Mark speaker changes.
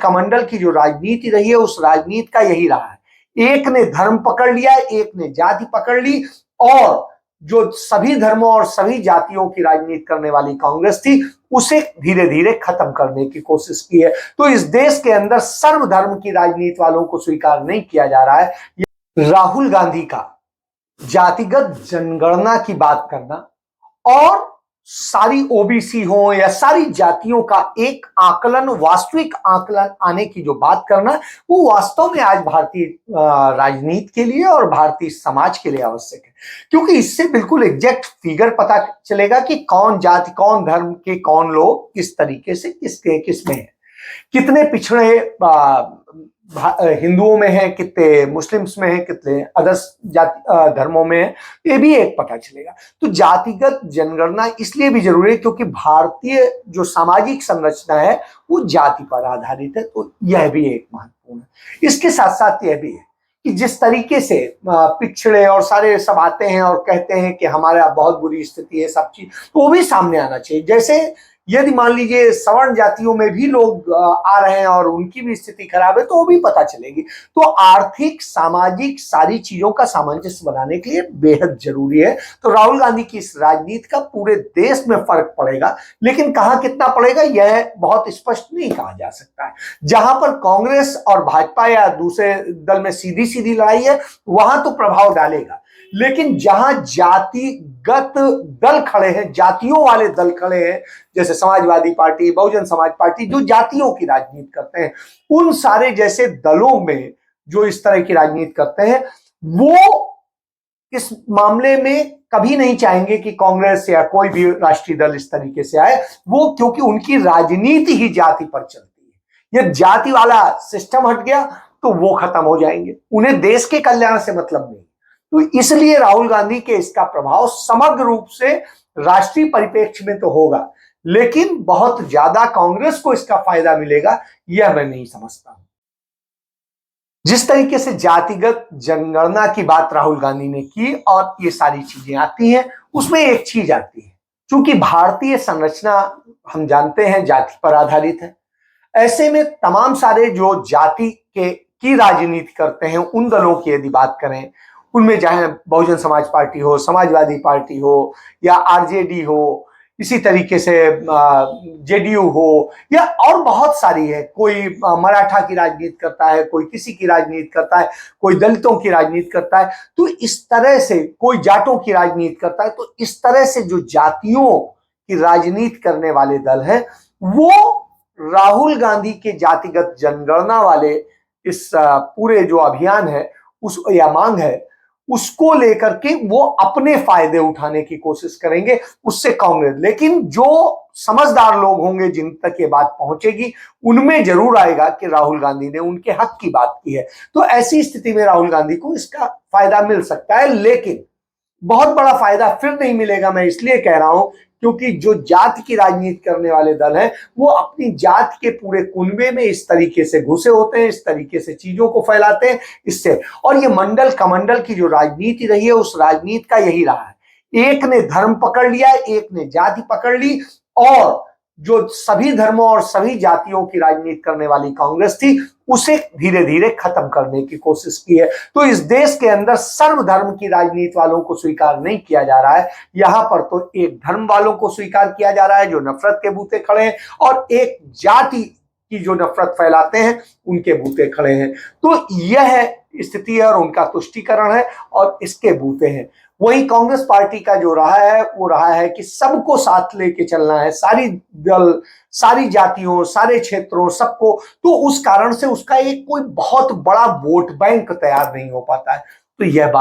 Speaker 1: कमंडल की जो राजनीति रही है उस राजनीति का यही रहा है। एक ने धर्म पकड़ लिया, एक ने जाति पकड़ ली, और जो सभी धर्मों और सभी जातियों की राजनीति करने वाली कांग्रेस थी उसे धीरे धीरे खत्म करने की कोशिश की है। तो इस देश के अंदर सर्वधर्म की राजनीति वालों को स्वीकार नहीं किया जा रहा है। राहुल गांधी का जातिगत जनगणना की बात करना और सारी ओबीसी हो या सारी जातियों का एक आकलन, वास्तविक आकलन आने की जो बात करना, वो वास्तव में आज भारतीय राजनीति के लिए और भारतीय समाज के लिए आवश्यक है, क्योंकि इससे बिल्कुल एग्जैक्ट फिगर पता चलेगा कि कौन जाति, कौन धर्म के कौन लोग किस तरीके से किसमें है, कितने पिछड़े हिंदुओं में है, कितने मुस्लिम्स में है, कितने अदर्स जाति धर्मों में है, ये भी एक पता चलेगा। तो जातिगत जनगणना इसलिए भी जरूरी है क्योंकि भारतीय जो सामाजिक संरचना है वो जाति पर आधारित है, तो यह भी एक महत्वपूर्ण है। इसके साथ साथ यह भी है कि जिस तरीके से पिछड़े और सारे सब आते हैं और कहते हैं कि हमारा बहुत बुरी स्थिति है सब चीज, तो वो भी सामने आना चाहिए। जैसे यदि मान लीजिए सवर्ण जातियों में भी लोग आ रहे हैं और उनकी भी स्थिति खराब है तो वो भी पता चलेगी। तो आर्थिक, सामाजिक सारी चीजों का सामंजस्य बनाने के लिए बेहद जरूरी है। तो राहुल गांधी की इस राजनीति का पूरे देश में फर्क पड़ेगा, लेकिन कहां कितना पड़ेगा यह बहुत स्पष्ट नहीं कहा जा सकता है। जहां पर कांग्रेस और भाजपा या दूसरे दल में सीधी सीधी लड़ाई है वहां तो प्रभाव डालेगा, लेकिन जहां जातिगत दल खड़े हैं, जातियों वाले दल खड़े हैं, जैसे समाजवादी पार्टी, बहुजन समाज पार्टी, जो जातियों की राजनीति करते हैं, उन सारे जैसे दलों में जो इस तरह की राजनीति करते हैं, वो इस मामले में कभी नहीं चाहेंगे कि कांग्रेस या कोई भी राष्ट्रीय दल इस तरीके से आए। वो क्योंकि उनकी राजनीति ही जाति पर चलती है। ये जाति वाला सिस्टम हट गया तो वो खत्म हो जाएंगे, उन्हें देश के कल्याण से मतलब नहीं। तो इसलिए राहुल गांधी के इसका प्रभाव समग्र रूप से राष्ट्रीय परिप्रेक्ष्य में तो होगा, लेकिन बहुत ज्यादा कांग्रेस को इसका फायदा मिलेगा यह मैं नहीं समझता हूं। जिस तरीके से जातिगत जनगणना की बात राहुल गांधी ने की और ये सारी चीजें आती हैं, उसमें एक चीज आती है, क्योंकि भारतीय संरचना हम जानते हैं जाति पर आधारित है। ऐसे में तमाम सारे जो जाति की राजनीति करते हैं उन दलों की यदि बात करें, उनमें चाहे बहुजन समाज पार्टी हो, समाजवादी पार्टी हो या आरजेडी हो, इसी तरीके से जेडीयू हो या और बहुत सारी है, कोई मराठा की राजनीति करता है, कोई किसी की राजनीति करता है, कोई दलितों की राजनीति करता है, तो इस तरह से कोई जाटों की राजनीति करता है। तो इस तरह से जो जातियों की राजनीति करने वाले दल हैं वो राहुल गांधी के जातिगत जनगणना वाले इस पूरे जो अभियान है उस या मांग है उसको लेकर के वो अपने फायदे उठाने की कोशिश करेंगे, उससे कांग्रेस। लेकिन जो समझदार लोग होंगे जिन तक ये बात पहुंचेगी उनमें जरूर आएगा कि राहुल गांधी ने उनके हक की बात की है। तो ऐसी स्थिति में राहुल गांधी को इसका फायदा मिल सकता है, लेकिन बहुत बड़ा फायदा फिर नहीं मिलेगा। मैं इसलिए कह रहा हूं क्योंकि जो जाति की राजनीति करने वाले दल हैं वो अपनी जाति के पूरे कुनबे में इस तरीके से घुसे होते हैं, इस तरीके से चीजों को फैलाते हैं इससे। और ये मंडल कमंडल की जो राजनीति रही है उस राजनीति का यही रहा है। एक ने धर्म पकड़ लिया, एक ने जाति पकड़ ली, और जो सभी धर्मों और सभी जातियों की राजनीति करने वाली कांग्रेस थी उसे धीरे धीरे खत्म करने की कोशिश की है। तो इस देश के अंदर सर्वधर्म की राजनीति वालों को स्वीकार नहीं किया जा रहा है। यहां पर तो एक धर्म वालों को स्वीकार किया जा रहा है जो नफरत के बूते खड़े हैं, और एक जाति की जो नफरत फैलाते हैं उनके बूते खड़े हैं। तो यह स्थिति है और उनका तुष्टीकरण है और इसके बूते हैं। वही कांग्रेस पार्टी का जो रहा है वो रहा है कि सबको साथ लेके चलना है, सारी दल, सारी जातियों, सारे क्षेत्रों, सबको। तो उस कारण से उसका एक कोई बहुत बड़ा वोट बैंक तैयार नहीं हो पाता है। तो यह बात